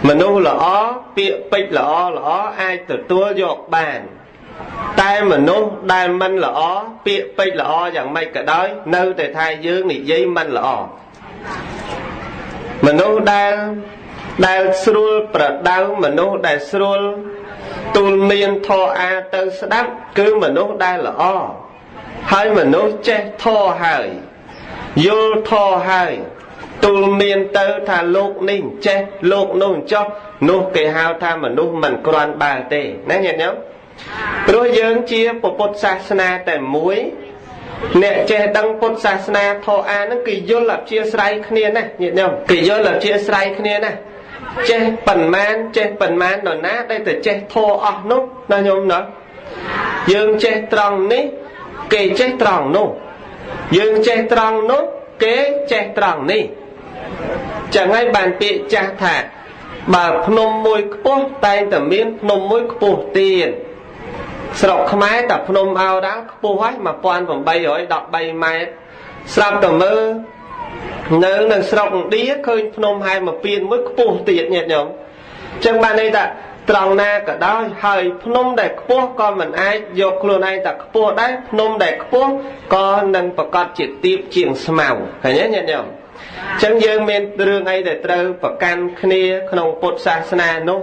មនុស្សល្អពាក្យពេចន៍ល្អអាចទទួលយកបានតែមនុស្សដែលមិនល្អពាក្យពេចន៍ល្អយ៉ាងម៉េចក៏ដោយនៅតែថាយើងនិយាយមិនល្អមនុស្សដែលស្រួលប្រដៅមនុស្សដែលស្រួលទូលមានធម៌អាទៅស្ដាប់គឺមនុស្សដែលល្អហើយមនុស្សចេះធម៌ហើយយល់ធម៌ហើយទូលមានទៅថាលោកនេះចេះលោកនោះចោះនោះគេហៅថាមនុស្សមិនគ្រាន់បើទេណាញាតិញោមព្រោះយើងជាពុទ្ធសាសនាតែមួយអ្នកចេះដឹងពុទ្ធសាសនាធម៌អាហ្នឹងគឺយល់អព្យាស្រ័យគ្នាណាញាតិញោមគឺយល់អព្យាស្រ័យគ្នាណាចេះប៉ុន្មាននរណាដែលតែចេះធម៌អស់នោះណាញោមណាយើងចេះត្រង់នេះគេចេះត្រង់នោះយើងចេះត្រង់នោះគេចេះត្រង់នេះចឹងហើយបានពាក្យចាស់ថាបើភ្នំមួយខ្ពស់តែងតែមានភ្នំមួយខ្ពស់ទៀតស្រុកខ្មែរតែភ្នំអោរ៉ាល់ខ្ពស់ហើយ1813ម៉ែត្រស្រាប់តែមើលនៅស្រុកឥណ្ឌាឃើញភ្នំហែមពៀនមួយខ្ពស់ទៀតញាតិញោមចឹងបានន័យថាត្រង់ណាក៏ដោយហើយភ្នំដែលខ្ពស់ក៏មិនអាចយកខ្លួនឯងតែខ្ពស់ដែរភ្នំដែលខ្ពស់ក៏នឹងប្រកាសជាទៀបជាងស្មៅឃើញទេញាតិញោមចឹងយើងមានរឿងអីដែលត្រូវប្រកាន់គ្នាក្នុងពុទ្ធសាសនានោះ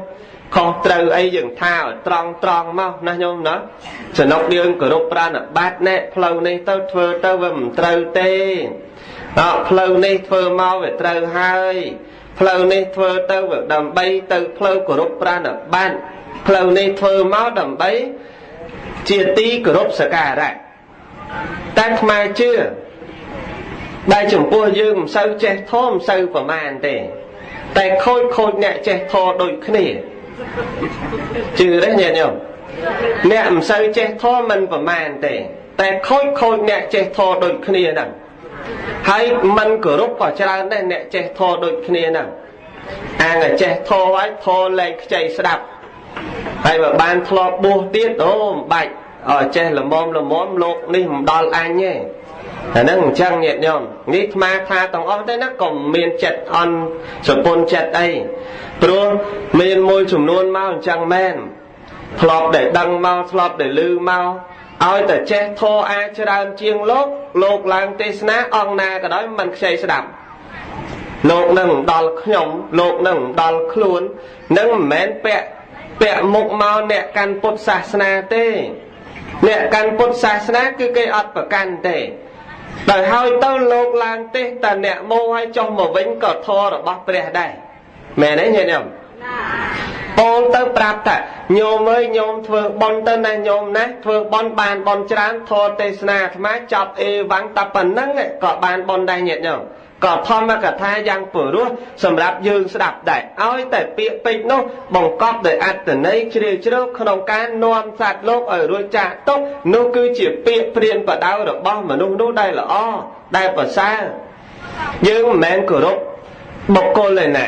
ខុសត្រូវអីយើងថាឲ្យត្រង់មកណាញោមណាចំណុកយើងគោរពប្រាណបាតណែផ្លូវនេះទៅធ្វើទៅវាមិនត្រូវទេផ្លូវនេះធ្វើមកវាត្រូវហើយផ្លូវនេះធ្វើទៅដើម្បីទៅផ្លូវគោរពប្រាណបាតផ្លូវនេះធ្វើមកដើម្បីជាទីគោរពសក្ការៈតែខ្មែរជឿដែលចំពោះយើងមិនសូវចេះធម៌មិនសូវប្រមាណទេតែខូចអ្នកចេះធម៌ដូចគ្នាជឿទេញាតិញោមអ្នកមិនសូវចេះធម៌មិនប្រមាណទេតែខូចអ្នកចេះធម៌ដូចគ្នាហ្នឹងហើយមិនគោរពក៏ច្រើនដែរអ្នកចេះធម៌ដូចគ្នាហ្នឹងអាងចេះធម៌ហើយធម៌លែងខ្ចីស្ដាប់ហើយបើបានធ្លាប់បួសទៀតអូមិនបាច់ចេះល្មមលោកនេះមិនដល់អញទេអាហ្នឹងអញ្ចឹងញាតិញោមនេះអាត្មាថាទាំងអស់ទេណាក៏មានចិត្តអន់សពុនចិត្តអីព្រោះមានមួយចំនួនមកអញ្ចឹងមែនធ្លាប់តែដឹងមកធ្លាប់តែឮមកឲ្យតែចេះធម៌អាចច្រើនជាងលោកឡើងទេសនាអង្គណាក៏ដោយមិនខ្ចីស្ដាប់លោកនឹងដល់ខ្ញុំលោកនឹងដល់ខ្លួននឹងមិនមែនពាក់មុខមកអ្នកកាន់ពុទ្ធសាសនាទេអ្នកកាន់ពុទ្ធសាសនាគឺគេអត់ប្រកាន់ទេដោយហើយទៅលោកឡើងទេសតែអ្នកមកឲ្យចុះមកវិញក៏ធម៌របស់ព្រះដែរមែនទេញាតិញោមពោលទៅប្រាប់ថាញោមអើយញោមធ្វើបុណ្យទៅណាញោមណាធ្វើបុណ្យបានបុណ្យច្រើនធម៌ទេសនាអាត្មាចប់អេវ៉ាំងតែប៉ុណ្្នឹងក៏បានបុណ្យដែរញាតិញោមក៏ធម្មកថាយ៉ាងពរោះសម្រាប់យើងស្ដាប់ដែរឲ្យតែពាក្យពេចន៍នោះបង្កប់ដោយអត្ថន័យជ្រាលជ្រៅក្នុងការនាំសត្វលោកឲ្យរួចចាកទុក្ខនោះគឺជាពាក្យព្រានប្រដៅរបស់មនុស្សនោះដែលល្អដែលប្រសើរយើងមិនមែនគោរពបុគ្គលទេណា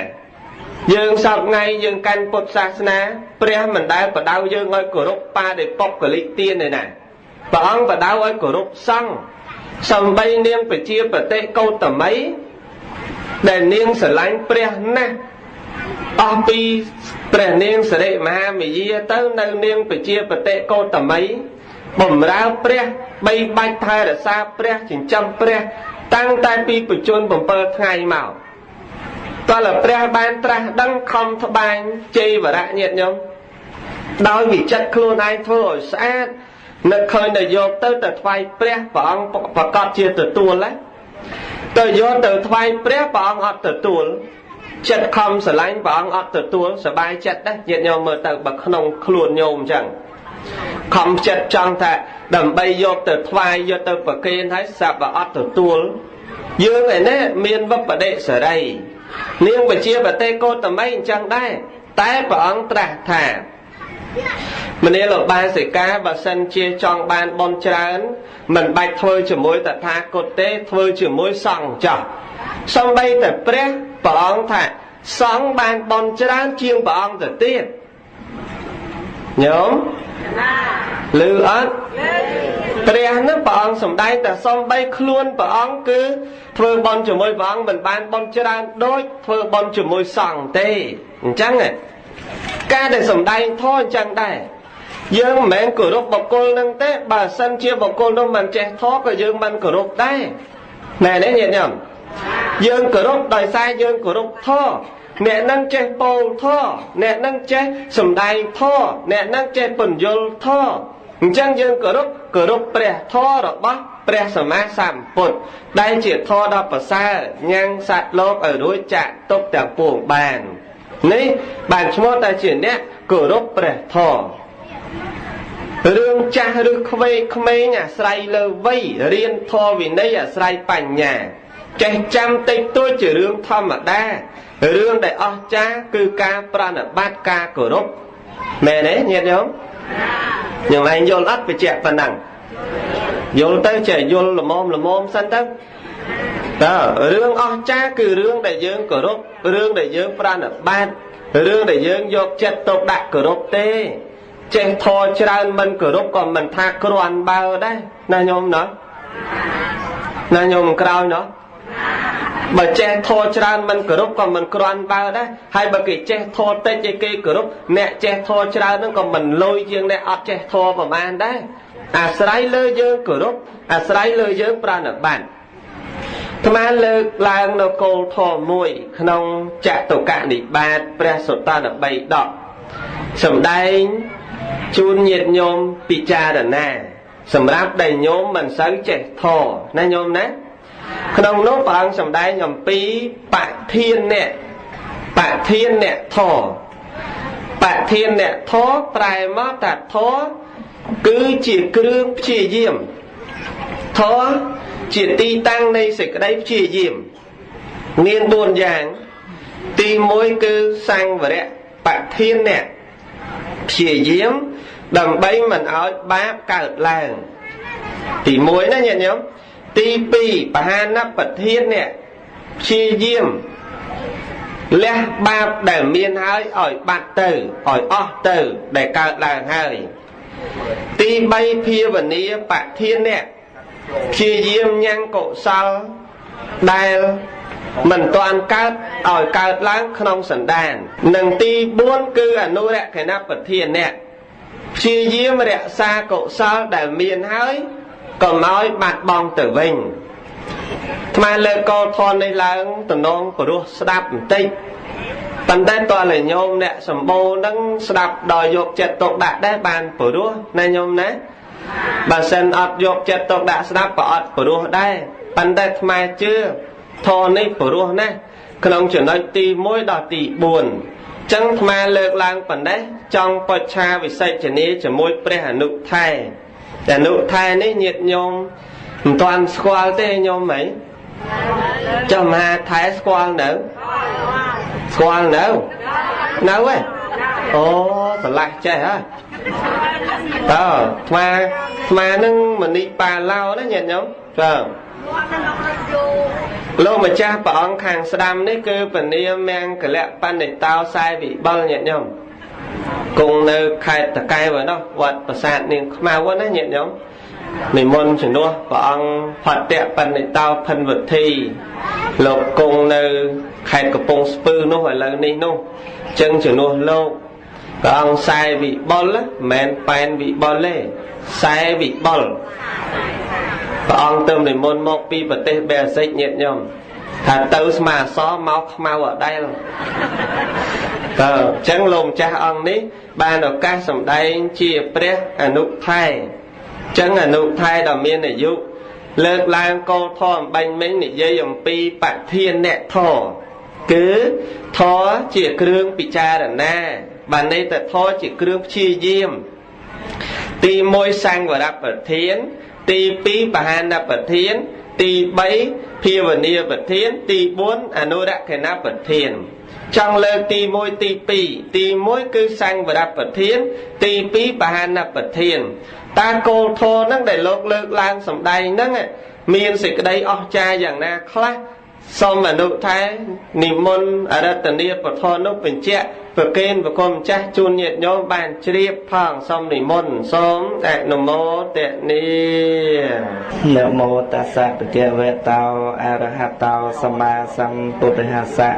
យើងសពថ្ងៃយើងកាន់ពុទ្ធសាសនាព្រះមិនដែលបដៅយើងឲ្យគោរពបាតិបុគ្គលិកទានទេណាព្រះអង្គបដៅឲ្យគោរពសង្ឃសំបីនាងពជាបតិកោតមីដែលនាងស្រឡាញ់ព្រះណាស់អស់ពីព្រះនាងសិរិមហាមាយាទៅនៅនាងពជាបតិកោតមីបំរើព្រះបីបាច់ថែរក្សាព្រះចិញ្ចឹមព្រះតាំងតែពីបច្ចុប្បន្ន7ថ្ងៃមកតើព្រះបានត្រាស់ដឹងខំត្បាញជ័យវរៈញាតិញោមដោយវិចិត្រខ្លួនឯងធ្វើឲ្យស្អាតនឹកឃើញតែយកទៅថ្វាយព្រះព្រះអង្គប្រកាសជាទទួលទៅយកទៅថ្វាយព្រះព្រះអង្គអត់ទទួលចិត្តខំស្រឡាញ់ព្រះអង្គអត់ទទួលសบายចិត្តដែរញាតិញោមមើលទៅបើក្នុងខ្លួនញោមអញ្ចឹងខំចិត្តចង់ថាដើម្បីយកទៅថ្វាយយកទៅប្រគេនហើយសាប់បើអត់ទទួលយើងឯនេះមានវបដិសរីនាងពជាបតិកោតមីអញ្ចឹងដែរតែព្រះអង្គត្រាស់ថាមនាលបាសិកាបើសិនជាចង់បានបុណ្យច្រើនមិនបាច់ធ្វើជាមួយតថាគតទេធ្វើជាមួយសង្ឃចោះសំបីតែព្រះអង្គថាសង្ឃបានបុណ្យច្រើនជាងព្រះអង្គទៅទៀតញោមឮអត់ ព្រះនឹងព្រះអង្គសំដែងតែសំបីខ្លួនព្រះអង្គគឺធ្វើបន់ជាមួយព្រះអង្គមិនបានបន់ច្រើនដូចធ្វើបន់ជាមួយសង្ឃទេអញ្ចឹងការដែលសំដែងធម៌អញ្ចឹងដែរយើងមិនមែនគោរពបុគ្គលនឹងទេបើសិនជាបុគ្គលនោះមិនចេះធម៌ក៏យើងមិនគោរពដែរណែនេះញាតិញោមយើងគោរពដោយសារយើងគោរពធម៌អ្នកនឹងចេះពោលធម៌អ្នកនឹងចេះសំដែងធម៌អ្នកនឹងចេះពន្យល់ធម៌អញ្ចឹងយើងគោរពព្រះធម៌របស់ព្រះសម្មាសម្ពុទ្ធដែលជាធម៌ដ៏ប្រសើរញ៉ាំងសត្វលោកឲ្យរួចចាកទុក្ខទាំងពួងបាននេះបានឈ្មោះតែជាអ្នកគោរពព្រះធម៌រឿងចាស់ឬក្មេងអាស្រ័យលើវ័យរៀនធម៌វិន័យអាស្រ័យបញ្ញាចេះចាំតិចតួចជារឿងធម្មតារឿងដែលអស្ចារ្យគឺការប្រណិប័តការគោរពមែនទេញាតិញោមយ៉ាងឯងយល់អត់បញ្ជាក់ប៉ុណ្ណឹងយល់ទៅចេះយល់ល្មមសិនទៅតើរឿងអស្ចារ្យគឺរឿងដែលយើងគោរពរឿងដែលយើងប្រណិប័តរឿងដែលយើងយកចិត្តទុកដាក់គោរពទេចេះធម៌ច្រើនមិនគោរពក៏មិនថាគ្រាន់បើដែរណាញោមណាញោមក្រោយណាបើចេះធម៌ច្រើនមិនគោរពក៏មិនគ្រាន់បើដែរហើយបើគេចេះធម៌តិចឯគេគោរពអ្នកចេះធម៌ច្រើនហ្នឹងក៏មិនលុយជាងអ្នកអត់ចេះធម៌ប្រហែលដែរអាស្រ័យលើយើងគោរពអាស្រ័យលើយើងប្រណិប័តអាត្មាលើកឡើងនៅគោលធម៌មួយក្នុងចតុកនិបាតព្រះសុត្តន្តបិដកសម្ដែងជូនញាតិញោមពិចារណាសម្រាប់ដែលញោមមិនសូវចេះធម៌ណាញោមណាក្នុងនោះព្រះអង្គសម្ដែងអំពីបធានអ្នកធម៌បធានអ្នកធម៌ប្រែមកថាធម៌គឺជាគ្រឿងព្យាយាមធម៌ជាទីតាំងនៃសេចក្តីព្យាយាមមាន4យ៉ាងទី1គឺសង្វរៈបធានអ្នកព្យាយាមដើម្បីមិនឲ្យបាបកើតឡើងទី1ណាញាតិញោមទី2បហានបធានអ្នកព្យាយាមលះបាបដែលមានហើយឲ្យបាត់ទៅឲ្យអស់ទៅដែលកើតឡើងហើយទី3ភាវនាបធានអ្នកព្យាយាមញ៉ាំងកុសលដែលមិនទាន់កើតឲ្យកើតឡើងក្នុងសន្តាននិងទី4គឺអនុរក្ខណបធានអ្នកព្យាយាមរក្សាកុសលដែលមានហើយកុំឲ្យបាត់បង់ទៅវិញថ្មលើកកលធននេះឡើងតំណងព្រោះស្ដាប់បន្តិចប៉ុន្តែតើឲ្យញោមអ្នកសម្បូរនឹងស្ដាប់ដល់យកចិត្តទុកដាក់ដែរបានព្រោះណាញោមណាបើសិនអត់យកចិត្តទុកដាក់ស្ដាប់ក៏អត់ព្រោះដែរប៉ុន្តែថ្មជឿធននេះព្រោះណាក្នុងចំណុចទី1ដល់ទី4ចឹងថ្មលើកឡើងប៉ុណ្ណេះចង់បច្ឆាវិសេចនីជាមួយព្រះអនុថែអនុថែនេះញាតិញោមមិនទាន់ស្គាល់ទេញោមហីចុះមហាថែស្គាល់នៅស្គាល់នៅហ៎អូស្រឡះចេះហ៎តើថ្មនឹងមនីប៉ាឡោណាញាតិញោមបាទលោកម្ចាស់ព្រះអង្គខាងស្ដាំនេះគឺពនាមមង្គលបណ្ឌិតោខ្សែវិបុលញាតិញោមគង់នៅខេត្តតាកែវនោះវត្តប្រាសាទនាងខ្មៅណាញាតិញោមនិមន្តជំនួសព្រះអង្គផតៈបណ្ឌិតោភិនវុធី លោកគង់នៅខេត្តកំពង់ស្ពឺនោះឥឡូវនេះនោះចឹងជំនួសលោកព្រះអង្គខ្សែវិបុលមិនមែនប៉ែនវិបុលទេខ្សែវិបុលព្រះអង្គទៅនិមន្តមកពីប្រទេសបែលហ្សិកញាតិញោមថាទៅស្មាអសមកខ្មៅអដែលតើអញ្ចឹងលោកម្ចាស់អង្គនេះបានឱកាសសម្ដែងជាព្រះអនុថែអញ្ចឹងអនុថែដ៏មានអាយុលើកឡើងកោធម៌បាញ់មិញនិយាយអំពីបធានអ្នកធម៌គឺធម៌ជាគ្រឿងពិចារណាបានន័យថាធម៌ជាគ្រឿងព្យាយាមទី1សង្វរៈប្រធានទី2បហានប្រធានទី3ភាវនាប្រធានទី4អនុរក្ខណប្រធានចង់លើកទី1ទី2ទី1គឺសង្វរៈប្រធានទី2បហានប្រធានតាគោលធម៌ហ្នឹងដែលលោកលើកឡើងសម្ដែងហ្នឹងមានសេចក្តីអស្ចារ្យយ៉ាងណាខ្លះ សូមអនុថែនិមន្តអរតនីពធនោះបញ្ជាក់ប្រកេនប្រគំចាស់ជូនញាតិញោមបានជ្រាបផងសូមនិមន្តសូមអនុមោទនានមោតស្សៈភគវេតោអរហតោសម្មាសម្ពុទ្ធស្សៈ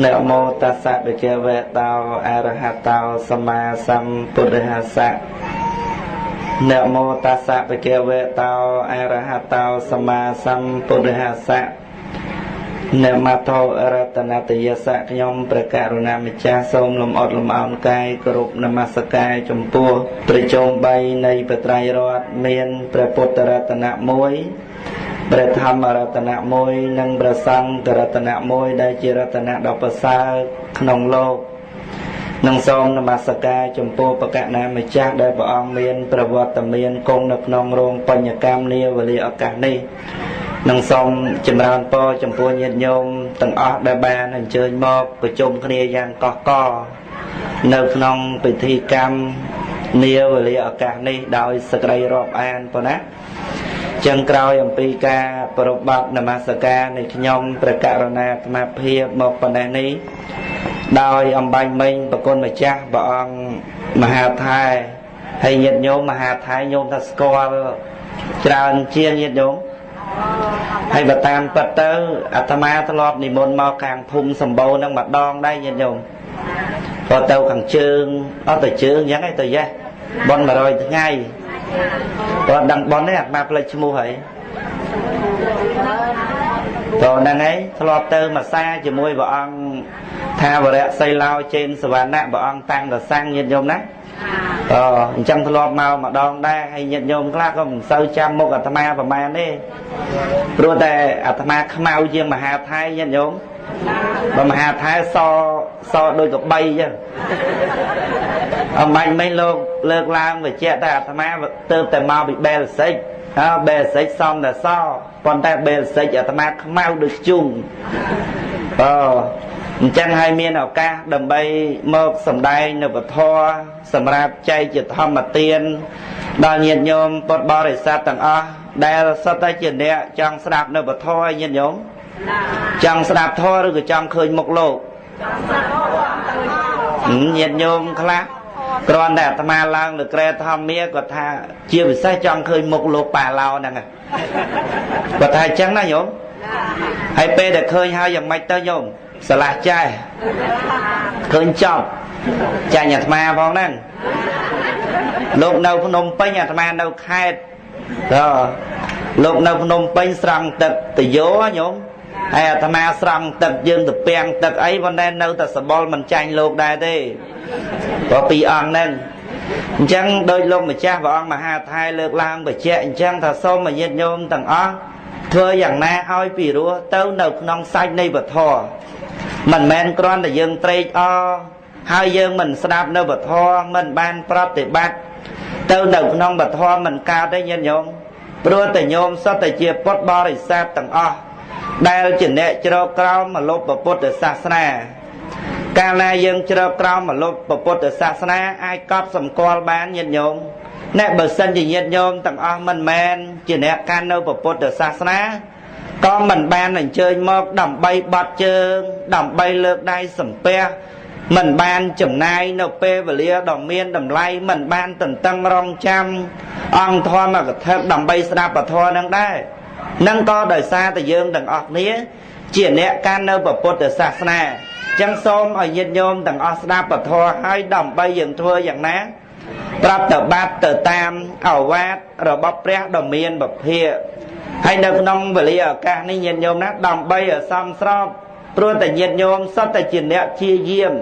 នមោតស្សៈភគវេតោអរហតោសម្មាសម្ពុទ្ធស្សៈនមោតស្សៈភគវេតោអរហតោសម្មាសម្ពុទ្ធស្សៈនមតោរតនតយសៈខ្ញុំព្រះករុណាម្ចាស់សូមលំអត់លំអោនកាយគោរពនមស្ការចំពោះព្រះជន្ម3នៃព្រះត្រៃរតន៍មានព្រះពុទ្ធរតនៈ1ព្រះធម្មរតនៈ1និងព្រះសង្ឃរតនៈ1ដែលជារតនៈដ៏ប្រសើរក្នុងលោកនិងសូមនមស្ការចំពោះបកណាម្ចាស់ដែលព្រះអង្គមានប្រវត្តិមានគង់នៅក្នុងរោងបញ្ញកម្មនាវេលាឱកាសនេះនឹងសូមចម្រើនពរចំពោះញាតិញោមទាំងអស់ដែលបានអញ្ជើញមកប្រជុំគ្នាយ៉ាងកកកនៅក្នុងពិធីកម្មនាវេលាឱកាសនេះដោយសេចក្តីរាប់អានប៉ុណ្ណាចឹងក្រោយអំពីការប្រពបនមស្ការនៃខ្ញុំព្រះករុណាអាត្មាភាពមកប៉ុណ្ណេះនេះដោយអំបញ្ញមិញប្រគុណម្ចាស់ព្រះអង្គមហាថែហើយញាតិញោមមហាថែញោមថាស្គាល់ច្រើនជាងញាតិញោមហើយបើតាមពិតទៅអាត្មាធ្លាប់និមន្តមកខាងភូមិសម្បូរនឹងម្ដងដែរញាតិញោមក៏ទៅខាងជើងអត់ទៅជើងអញ្ចឹងឯងទៅយេបន់100ថ្ងៃគាត់ដឹងបន់នេះអាត្មាផ្លេចឈ្មោះហើយតោះហ្នឹងឯងធ្លាប់ទៅមកសាជាមួយព្រះអង្គថាវរៈសីឡោចេនសវណ្ណៈព្រះអង្គតាំងតសាំងញាតិញោមណាអញ្ចឹងធ្លាប់មកម្ដងដែរហើយញាតិញោមខ្លះក៏មិនសូវចាំមុខអាត្មាប្រហែលទេព្រោះតែអាត្មាខ្មៅជាងមហាថៃញាតិញោមបើមហាថៃសដូចកបីអញ្ចឹងអំបញ្ញមិញលោកលើកឡើងវិជ្ជាតែអាត្មាទៅតែមកពីបែលសិចបែលសិចសំតែសប៉ុន្តែបែលសិចអាត្មាខ្មៅដូចជុំអញ្ចឹងហើយមានឱកាសដើម្បីមកសម្ដែងនៅពធសម្រាប់ចែកជាធម្មទានដល់ញាតិញោមពុទ្ធបរិស័ទទាំងអស់ដែលសុទ្ធតែជាអ្នកចង់ស្ដាប់នៅពធឲ្យញាតិញោមចង់ស្ដាប់ធម៌ឬក៏ចង់ឃើញមុខលោកញាតិញោមខ្លះគ្រាន់តែអាត្មាឡើងលើក្រែធម្មាគាត់ថាជាពិសេសចង់ឃើញមុខលោកប៉ាឡោហ្នឹងគាត់ថាអញ្ចឹងណាញោមហើយពេលដែលឃើញហើយយ៉ាងម៉េចទៅញោមស្រឡះចែឃើញចប់ចាញ់អាត្មាផងហ្នឹងលោកនៅភ្នំពេញអាត្មានៅខេត្តលោកនៅភ្នំពេញស្រង់ទឹកទៅយោញោមហើយអាត្មាស្រង់ទឹកយើងទៅពាំងទឹកអីប៉ុន្តែនៅតែសបល់មិនចាញ់លោកដែរទេព្រោះពីរអង្គហ្នឹងអញ្ចឹងដោយលោកម្ចាស់ព្រះអង្គមហាថៃលើកឡើងបញ្ជាក់អញ្ចឹងថាសូមញាតិញោមទាំងអស់ធ្វើយ៉ាងណាឲ្យពីរោះទៅនៅក្នុងសាច់នៃពធមិនមែនគ្រាន់តែយើងត្រេកអរហើយយើងមិនស្ដាប់នៅពធមិនបានប្រតិបត្តិទៅនៅក្នុងពធមិនកើតទេញាតិញោមព្រោះតែញោមសុទ្ធតែជាពុទ្ធបរិស័ទទាំងអស់ដែលជាអ្នកជ្រកក្រោមមកលុបពុទ្ធសាសនាកាលណាយើងជ្រកក្រោមមកលុបពុទ្ធសាសនាអាចកត់សម្គាល់បានញាតិញោមអ្នកបើសិនជាញាតិញោមទាំងអស់មិនមែនជាអ្នកកាន់នៅពុទ្ធសាសនាក៏មិនបានអញ្ជើញមកដើម្បីបត់ជើងដើម្បីលើកដៃសំពះមិនបានចំណាយនៅពេលវេលាដ៏មានតម្លៃមិនបានតន្ទឹងរង់ចាំអង្គធម៌មកថាដើម្បីស្ដាប់ពធនឹងដែរនឹងក៏ដោយសារតែយើងទាំងអស់គ្នាជាអ្នកកាន់នៅពុទ្ធសាសនាចឹងសូមឲ្យញាតិញោមទាំងអស់ស្ដាប់ពធហើយដើម្បីយើងធ្វើយ៉ាងណាប្រាប់ទៅបាត់ទៅតាមឱវាទរបស់ព្រះដ៏មានពភាហើយនៅក្នុងវេលាឱកាសនេះញាតិញោមណាដើម្បីឲ្យសមស្របព្រោះតែញាតិញោមសុទ្ធតែជាអ្នកជាយាម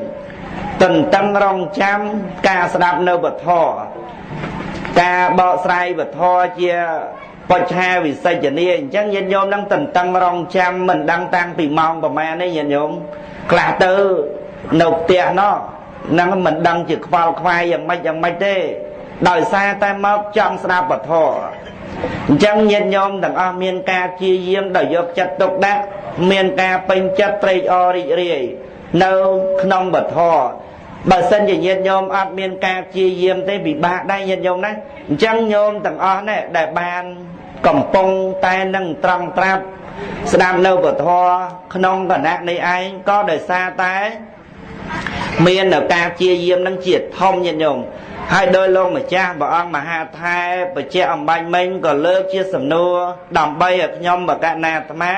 តន្ទឹងរង់ចាំការស្ដាប់នៅពធការបកស្រាយពធជាបច្ឆាវិសេចនីអញ្ចឹងញាតិញោមនឹងតន្ទឹងរង់ចាំមិនដឹងតាំងពីម៉ោងប្រហែលនេះញាតិញោមខ្លះទៅនៅផ្ទះណោះនឹងមិនដឹងជាខ្វល់ខ្វាយយ៉ាងម៉េចទេដោយសារតែមកចង់ស្ដាប់ពធអញ្ចឹងញាតិញោមទាំងអស់មានការជាយាមដោយយកចិត្តទុកដាក់មានការពេញចិត្តត្រេកអររីករាយនៅក្នុងពធបើសិនជាញាតិញោមអត់មានការជាយាមទេពិបាកដែរញាតិញោមណាអញ្ចឹងញោមទាំងអស់នេះដែលបានកំពុងតែនឹងត្រង់ត្រាប់ ស្ដាប់នៅពធក្នុងគណៈនេះឯងក៏ដោយសារតែមានការជាយាមនឹងជាធំញាតិញោមហើយដោយលោកម្ចាស់ព្រះអង្គមហាថែបច្ចៈអំបញ្ញមិញក៏លើកជាសំណួរដើម្បីឲ្យខ្ញុំបកណាអាត្មា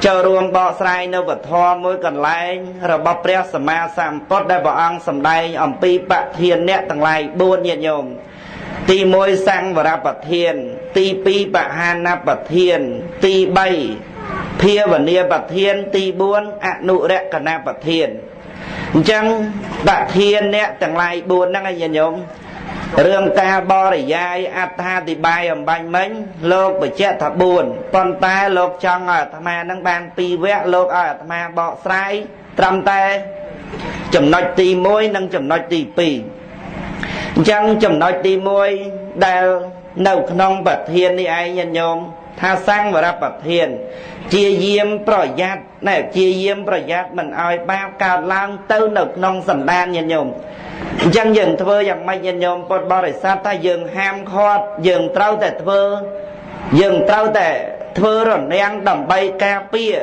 ចូលរួមបកស្រាយនៅពធមួយកន្លែងរបស់ព្រះសម្មាសម្ពុទ្ធដែលព្រះអង្គសម្ដែងអំពីបធានអ្នកទាំងឡាយ4ញាតិញោមទី1សង្វរប្រធានទី2បហានប្រធានទី3ភាវនាប្រធានទី4អនុរកណប្រធានអញ្ចឹងបធានអ្នកទាំងឡាយ4ហ្នឹងឯងញាតិញោមរឿងការបរិយាយអត្ថាធិប្បាយអំបញ្ញមិញលោកបញ្ជាក់ថា4ប៉ុន្តែលោកចង់ឲ្យអាត្មានឹងបាន2វគ្គលោកឲ្យអាត្មាបកស្រាយត្រឹមតែចំណុចទី1និងចំណុចទី2អញ្ចឹងចំណុចទី1ដែលនៅក្នុងប្រធាននេះឯងញាតិញោមថាសង្វរប្រធានជាយាមប្រយ័ត្នណែជាយាមប្រយ័ត្នមិនឲ្យបាបកើតឡើងទៅនៅក្នុងសន្តានញាតិញោមអញ្ចឹងយើងធ្វើយ៉ាងម៉េចញាតិញោមពុទ្ធបរិស័ទថាយើងហាមឃាត់យើងត្រូវតែធ្វើរនាំងដើម្បីការពារ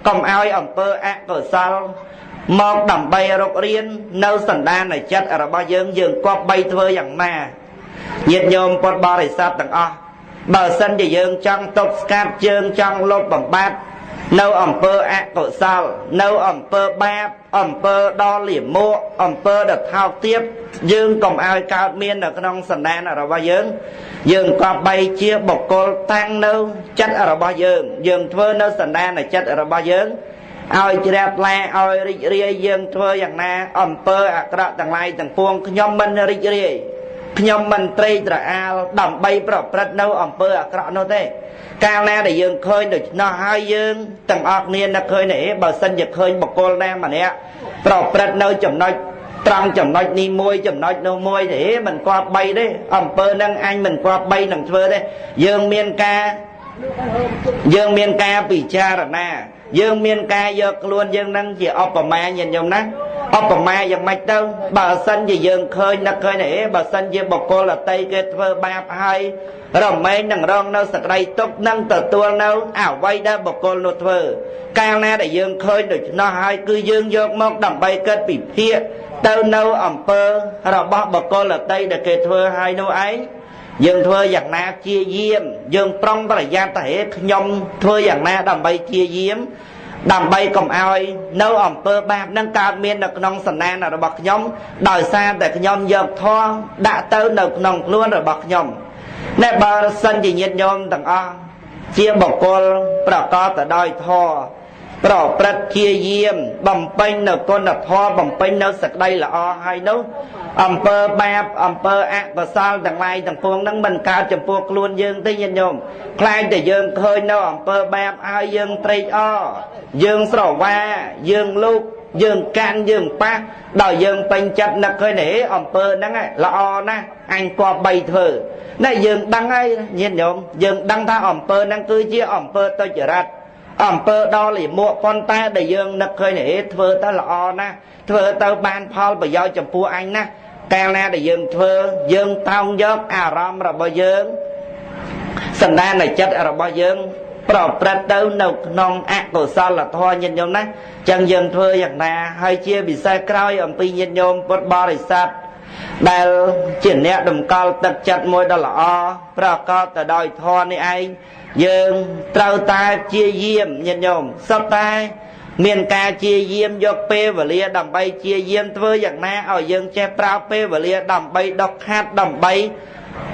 កុំឲ្យអំពើអកុសលមកដើម្បីរុករៀននៅសន្តានចិត្តរបស់យើងគប្បីធ្វើយ៉ាងណាញាតិញោមពុទ្ធបរិស័ទទាំងអស់បើសិនជាយើងចង់ទប់ស្កាត់យើងចង់លុបបំបាត់នៅអំពើអកុសលនៅអំពើបាបអំពើដ៏លាមកអំពើដ៏ថោកទាបយើងកុំឲ្យកើតមាននៅក្នុងសន្តានរបស់យើងគប្បីជាបុគ្គលតាំងនៅចិត្តរបស់យើងធ្វើនៅសន្តានចិត្តរបស់យើងឲ្យជ្រះថ្លាឲ្យរីករាយយើងធ្វើយ៉ាងណាអំពើអាក្រក់ទាំងឡាយទាំងពួងខ្ញុំមិនរីករាយខ្ញុំមិនត្រេកត្រអាលដើម្បីប្រព្រឹត្តនៅអំពើអាក្រក់នោះទេកាលណាដែលយើងឃើញដូច្នោះហើយយើងទាំងអស់គ្នានឹកឃើញទេបើសិនជាឃើញបុគ្គលណាម្នាក់ប្រព្រឹត្តនៅចំណុចត្រង់ចំណុចនេះមួយចំណុចនោះមួយទេមិនគប្បីទេអំពើនឹងអញមិនគប្បីនឹងធ្វើទេយើងមានការពិចារណាយើងមានការយកខ្លួនយើងនឹងជាឧបមាញាតិញោមណាឧបមាយ៉ាងម៉េចទៅបើសិនជាយើងឃើញនឹកឃើញទេបើសិនជាបុគ្គលដតីគេធ្វើបាបហើយរមែងនឹងរងនៅសក្តីទុក្ខនឹងទទួលនៅអវ័យដែលបុគ្គលនោះធ្វើកាលណាដែលយើងឃើញដូច្នោះហើយគឺយើងយកមកដើម្បីកិត្តពិភាក្សាទៅនៅអំពើរបស់បុគ្គលដតីដែលគេធ្វើហើយនោះឯងយើងធ្វើយ៉ាងណាជាយាមយើងប្រុងប្រយ័ត្នតែខ្ញុំធ្វើយ៉ាងណាដើម្បីជាយាមដើម្បីកុំឲ្យនៅអំពើបាបនឹងកើតមាននៅក្នុងសន្តានរបស់ខ្ញុំដោយសារតែខ្ញុំយកធម៌ដាក់ទៅនៅក្នុងខ្លួនរបស់ខ្ញុំណែបើសិនជាញាតិញោមទាំងអស់ជាបុគ្គលប្រកបទៅដោយធម៌ប្រព្រឹត្តជាយាមបំពេញនៅគុណធម៌បំពេញនៅសក្តីល្អហើយនោះអំពើបាបអំពើអកុសលទាំងឡាយទាំងពួងហ្នឹងមិនកើតចំពោះខ្លួនយើងទេញាតិញោមខ្លាចតែយើងឃើញនៅអំពើបាបហើយយើងត្រេកអរយើងស្រវាយើងលូកយើងកាន់យើងប៉ះដល់យើងពេញចិត្តនឹកឃើញទេអំពើហ្នឹងល្អណាស់អញគប្បីធ្វើណែយើងដឹងហើយញាតិញោមយើងដឹងថាអំពើហ្នឹងគឺជាអំពើទុច្ចរិតអំពើដ៏លាមកប៉ុន្តែដែលយើងនឹកឃើញធ្វើទៅល្អណាស់ធ្វើទៅបានផលប្រយោជន៍ចំពោះអញណាស់កាលណាដែលយើងធ្វើយើងតោងយកអារម្មណ៍របស់យើងសន្តានចិត្តរបស់យើងប្រព្រឹត្តទៅនៅក្នុងអកុសលធម៌ញាតិញោមណាចឹងយើងធ្វើយ៉ាងណាហើយជាពិសេសក្រោយអំពីញាតិញោមពុទ្ធបរិស័ទដែលជាអ្នកតម្កល់ទឹកចិត្តមួយដ៏ល្អប្រកបទៅដោយធម៌នេះឯងយើងត្រូវតែជាយាមញាតិញោមសុទ្ធតែមានការជាយាមយកពេលវេលាដើម្បីជាយាមធ្វើយ៉ាងណាឲ្យយើងចេះប្រើពេលវេលាដើម្បីដកខាត់ដើម្បី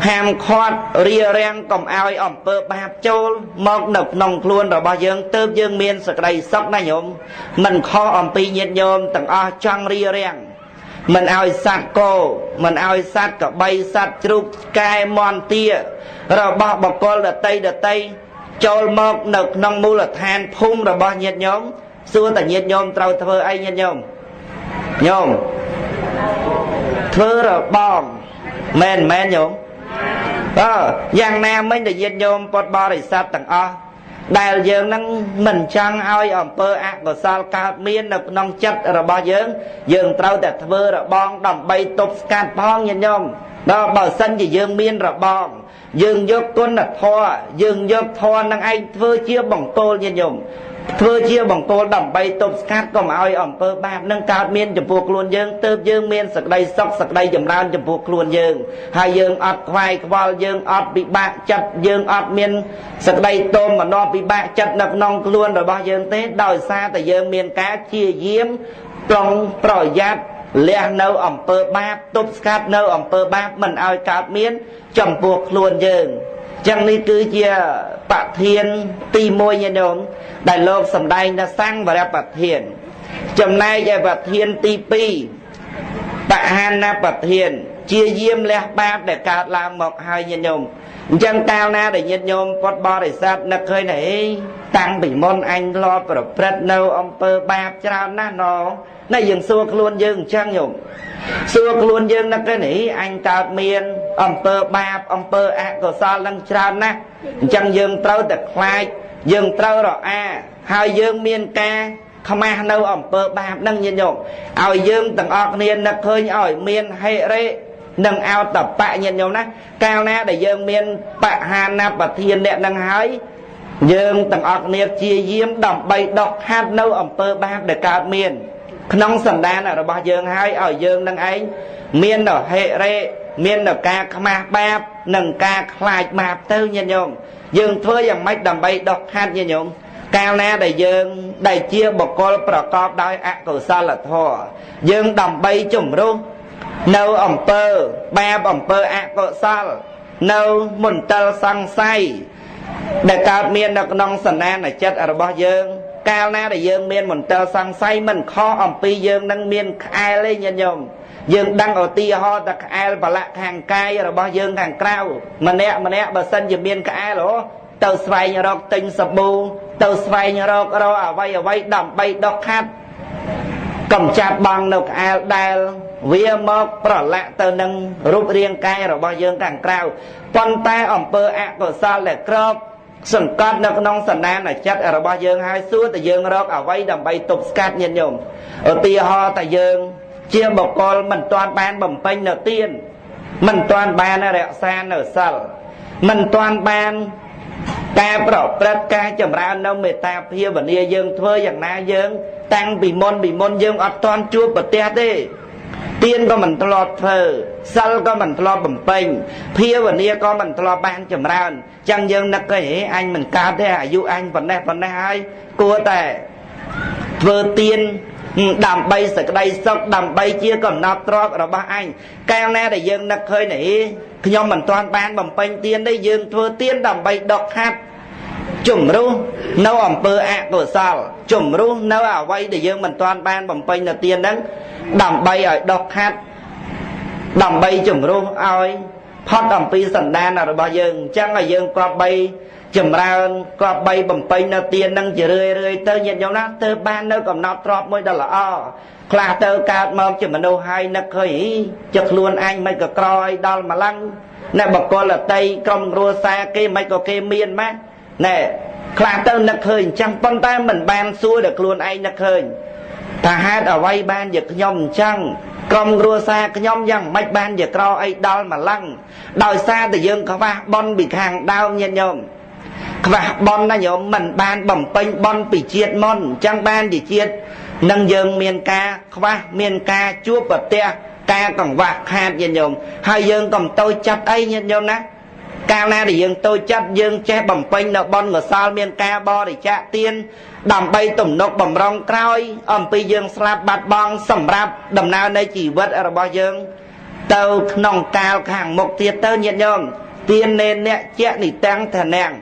ហាមឃាត់រារាំងកុំឲ្យអំពើបាបចូលមកនៅក្នុងខ្លួនរបស់យើងទើបយើងមានសេចក្តីសុខណាញោមមិនខុសអំពីញាតិញោមទាំងអស់ចង់រារាំងមិនឲ្យសត្វគោមិនឲ្យសត្វកបីសត្វជ្រូកឆ្កែមាន់ទារបស់បុគ្គលដតីចូលមកនៅក្នុងមូលដ្ឋានភូមិរបស់ញាតិញោមសួរតែញាតិញោមត្រូវធ្វើអីញាតិញោមធ្វើរបងមែនញោមយ៉ាងណាមិញដែលញាតិញោមពុទ្ធបរិស័ទទាំងអស់ដែលយើងនឹងមិនចង់ឲ្យអំពើអកុសលកើតមាននៅក្នុងចិត្តរបស់យើងត្រូវតែធ្វើរបងដើម្បីទប់ស្កាត់ផងញាតិញោមដល់បើសិនជាយើងមានរបង dương dốc tuân là thọ dương dốc thọ năng anh thưa chia bằng tô nhiên nhung thưa chia bằng tô đầm bay tôm cát còn ai ẩm pơ bạc nâng cao miên chụp buộc luôn dương tớp dương miên sặc đây sóc sặc đây chầm lan chụp buộc luôn dương hai dương ọt khoai khoai dương ọt bị bạc chặt dương ọt miên sặc đây tôm mà no bị bạc chặt nập nong luôn rồi bao dương tết đòi xa tại dương miên cá chia diếm trong prỏi giát lẹ nâu ẩm pơ bạc tôm cát nâu ẩm pơ bạc mình ai cát miên chầm buộc luôn dương chẳng ní cứ chia bạc thiên tì môi như nhóm đại lộc sầm đai đã sang và ra bạc thiên chầm nay về bạc thiên tì pi bạc han na bạc thiên chia diêm lẹ bạc để cả làm một hai như nhóm chẳng cao na để như nhóm pot bo để sát nặc hơi này tăng bị môn anh lo bờ bật nâu ông pơ bạc trao na nó này dừng xua luôn dừng trang nhung xua luôn dừng nặc cái này anh cao miên ông pơ bạc ông pơ của sao lăng trao na chẳng dừng trâu đặt khai dừng trâu rồi hai dương miên ca không ai nâu ông pơ bạc nâng như nhung ao dương tầng ọt niên nặc hơi ỏi miên hay rê nâng ao tập bạ nhìn nhau ná cao ná để dương miên bạ hà na bạ thiên đẹp nâng hái dương tầng ọt niệm chia diêm đầm bay đọc hát nâu ẩm pơ bạc để cao miên nông sần đan ở bao dương hai ở dương nâng ấy miên ở hệ rê miên ở ca khma bạp nâng ca khai mạp tư nhìn nhau dương thưa dòng mách đầm bay đọc hát nhìn nhau cao ná để dương đầy chia bọc cô bọc cọp đói ạc của sao là thọ dương đầm bay chùm rung nâu ẩm pơ ba ẩm pơ có sao nâu mùn tơ sang say để cao miên được nông sần an là chất ở bao dương cao na để dương miên mùn tơ sang say mình kho ẩm pi dương đang miên ai lên nhân nhung dương đang ở tia ho đặc ai và lại hàng cay ở bao dương hàng cao mà nè bà sân dương miên ai đó tàu xoay nhà rọc tinh sập bù tàu xoay nhà rọc rồi ở vay đầm bay đọc hát cầm chặt bằng nọc ai đai vì mọc bỏ lạ tờ nâng rút riêng cay rồi bao dương càng cao con tay ẩm pơ của sao lại crop sừng con nâng nông sần nan là chất ở bao dương hai xua tại dương rốc ở vay đầm bay tục scat nhân nhung ở tia ho tại dương chia bọc con mình toàn ban bẩm pênh nở tiên mình toàn ban ở rẹo xa nở sal mình toàn ban ca bỏ bật ca chầm ra nông mê ta phía và nia dương thơ dạng na dương tăng bị môn dương ở toàn chua bật tét đi tiên có mình lọt phở sal có mình lọt bẩm pênh phía và nia có mình lọt ban chầm ra chẳng dương nắc cái anh mình cao thế hả dụ anh phần này hai cua tệ vơ tiên đầm bay sực đây sọc đầm bay chia còn nọt trọc rồi ba anh cao nè để dương nắc hơi này nhóm mình toàn ban bẩm pênh tiên đây dương thưa tiên đầm bay đọc hát chủng ru nấu ẩm pơ của sao chủng ru nấu ở vay để dương mình toàn ban bẩm pênh là tiên đó đầm bay ở đọc hát đầm bay chủng ru oi thoát đầm pi sần đan là bao dương chẳng là dương qua bay chùm ra qua bay bầm pênh là tiền năng chỉ rơi tơ nhận nhau nát tơ ban nơi còn nọt trọp mới đó là khla tơ cát mong chùm mà đâu hai nắc khởi chật luôn anh mấy cái coi đo mà lăng nè bậc coi là tây công rùa xa kia mấy có kia miên má nè khla tơ nắc khởi chẳng con ta mình ban xuôi được luôn anh nắc khởi thà hát ở vay ban giật nhom chăng công rùa xa cái nhóm dân mạch ban giờ cro ấy đo mà lăng đòi xa từ dương có va bon bị hàng đau nhân nhom và bon là nhóm mình ban bẩm pênh bon bị chiết mon trang ban thì chiết nâng dương miền ca va miền ca chúa bật te ca còn vạc hạt nhân nhom hai dương còn tôi chặt ấy nhân nhom nè cao na để dương tôi chặt dương che bẩm pênh nợ bon ngờ sao miền ca bo để trả tiền đầm bay tủm nọc bẩm rong cray pi dương slap bát bong sầm rạp đầm nào nơi chỉ vật ở bao dương tàu nòng cao hàng một tiệt tơ nhiệt nhôm tiền nên nè che nỉ tăng thần nàng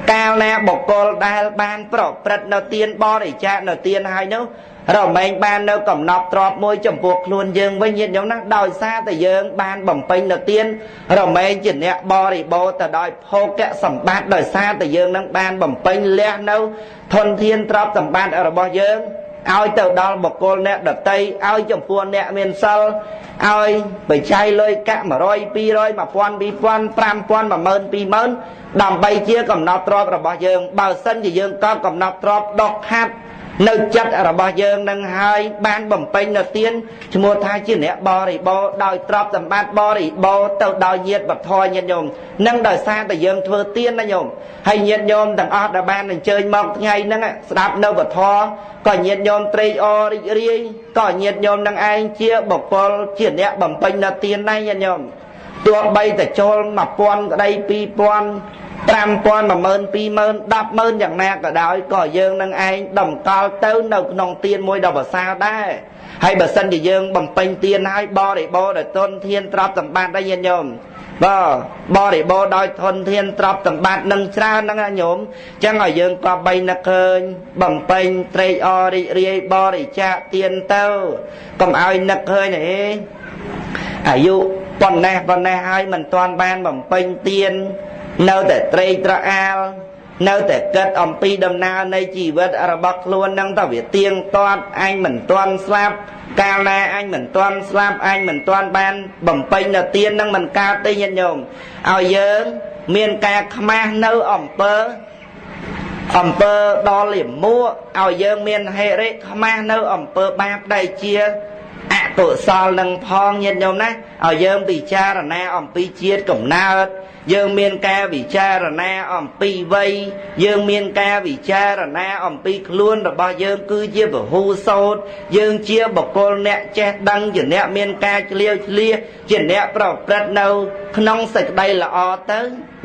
cao na bọc cô đai ban pro bật nợ tiền bo để trả nợ tiền hai nữa rồi mình ban nợ cầm nọc trọp môi chầm buộc luôn dương với nhiệt nhôm nát đòi xa từ dương ban bẩm pênh nợ tiền rồi mình chỉ nè bo để bo từ đòi phô kẹ sầm bát đòi xa từ dương năng ban bẩm pênh lẹ đâu thuần thiên trọp sầm bát ở bao dương ai từ đó một cô nè đợt tây ai chồng phuôn nè miền sau ai phải chay lơi cả mà roi pi roi mà phuan pi phuan pram phuan mà mơn pi mơn đầm bay chia cầm nọt trọp rồi bao dương bao sân thì dương có cầm nọt trọp đọc hát នៅចិត្តរបស់យើងនឹងហើយបានបំពេញនៅទានឈ្មោះថាជាអ្នកបរិបោដោយទ្រព្យសម្បត្តិបរិបោទៅដោយញាតិវត្ថុញាតិញោមនឹងដោយសារតែយើងធ្វើទានណាញោមហើយញាតិញោមទាំងអស់ដែលបានអញ្ជើញមកថ្ងៃហ្នឹងស្ដាប់នៅវត្ថុក៏ញាតិញោមត្រេកអររីករាយក៏ញាតិញោមនឹងឯងជាបុគ្គលជាអ្នកបំពេញនៅទានដែរញាតិញោមទោះបីតែចូល1000ក្តី2000 5000 10000 20000 100000យ៉ាងណាក៏ដោយក៏យើងនឹងឯងតម្កល់ទៅនៅក្នុងទានមួយដ៏ប្រសើរដែរហើយបើសិនជាយើងបំពេញទានហើយបរិបោដោយធនធានទ្រព្យសម្បត្តិដែរញាតិញោមបរិបោដោយធនធានទ្រព្យសម្បត្តិនឹងច្រើនហ្នឹងណាញោមអញ្ចឹងឲ្យយើងក៏បីនឹកឃើញបំពេញត្រេកអររីករាយបរិច្ចាគទានទៅកុំឲ្យនឹកឃើញអីអាយុប៉ុណ្ណេះហើយមិនទាន់បានបំពេញទាននៅតែត្រេកត្រអាលនៅតែគិតអំពីដំណើរនៃជីវិតរបស់ខ្លួននឹងតើវាទៀងទាត់អញមិនទាន់ស្លាប់កាលណាអញមិនទាន់ស្លាប់អញមិនទាន់បានបំពេញនៅទាននឹងមិនកើតទេញាតិញោមឲ្យយើងមានការខ្មាស់នៅអំពើដល់លិមួកឲ្យយើងមានហេរិខ្មាស់នៅអំពើបាបដែលជាអកុសលនឹងផងញាតិញោមណាឲ្យយើងពិចារណាអំពីជាតិកំណើតយើងមានការវិចារណាអំពីវ័យយើងមានការវិចារណាអំពីខ្លួនរបស់យើងគឺជាពហុសោតយើងជាបុគ្គលអ្នកចេះដឹងជាអ្នកមានការឆ្លៀវឆ្លៀសជាអ្នកប្រព្រឹត្តនៅក្នុងសេចក្តីល្អទៅ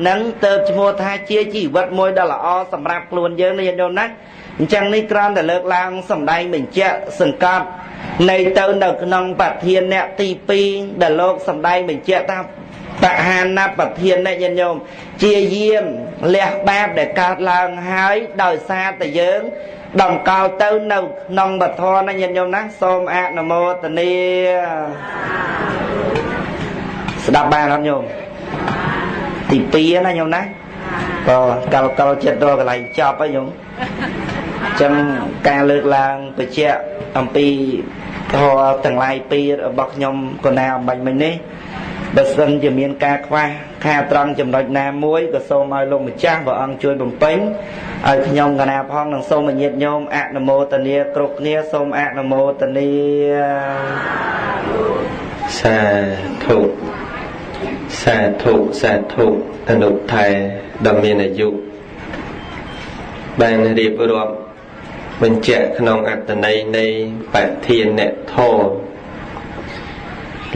នឹងទៅឈ្មោះថាជាជីវិតមួយដ៏ល្អសម្រាប់ខ្លួនយើងនេះញោមណាអញ្ចឹងនេះគ្រាន់តែលើកឡើងសម្ដែងបញ្ជាក់សង្កត់នៃទៅនៅក្នុងប្រធានអ្នកទី2ដែលលោកសម្ដែងបញ្ជាក់ថាបហានប្រធានអ្នកញាតិញោមជាយាមលះបាបដែលកើតឡើងហើយដោយសារតែយើងតម្កល់ទៅនៅក្នុងវត្ថុណាញាតិញោមណាសូមអនុមោទនាស្ដាប់បានអត់ញោមទី2ណាញោមណាក៏កលចិត្តរកកន្លែងចប់ហើយញោមអញ្ចឹងការលើកឡើងបញ្ជាក់អំពីធម៌ទាំងឡាយពីររបស់ខ្ញុំកណាអំបញ្ញមិញនេះបើសិនជាមានការខ្វះខាតត្រង់ចំណុចណាមួយក៏សូមឲ្យលោកម្ចាស់ព្រះអង្គជួយបំពេញឲ្យខ្ញុំកណាផងនិងសូមញាតិញោមអនុមោទនាគ្រប់គ្នាសូមអនុមោទនាសាធុអនុថែដ៏មានអាយុបានរៀបរាប់បញ្ជាក់ក្នុងអត្ថន័យនៃបធានអ្នកធម៌